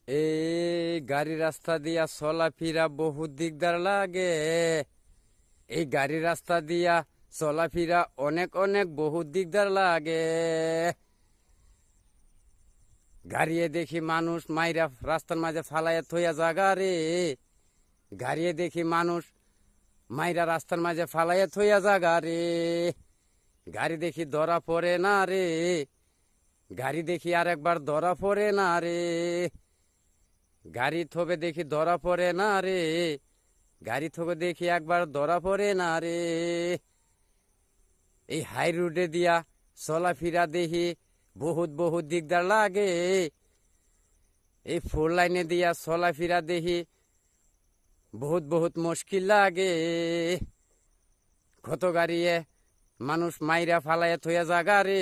এই গাড়ি রাস্তা দিয়া চলাফেরা বহুত দিকদার লাগে। এই গাড়ি রাস্তা দিয়া চলাফেরা অনেক অনেক বহুত দিকদার লাগে। গাড়িয়ে দেখি মানুষ মাইরা রাস্তার মাঝে ফালাইয়া থইয়া জাগা রে। গাড়িয়ে দেখি মানুষ মাইরা রাস্তার মাঝে ফালাইয়া থইয়া জাগা রে। গাড়ি দেখি ধরা পড়ে না রে। গাড়ি দেখি আর একবার ধরা পড়ে না রে। গাড়ি থবে দেখি ধরা পড়ে না রে। গাড়ি থবে দেখি একবার ধরা পড়ে না রে। এই হাই রোডে দিয়া চলাফেরা দেখি বহুত বহুত দিকদার লাগে। এই ফোর লাইনে দিয়া চলাফেরা দেখি বহুত বহুত মুশকিল লাগে। কত গাড়িয়ে মানুষ মাইরা ফালাইয়া থইয়া জাগা রে।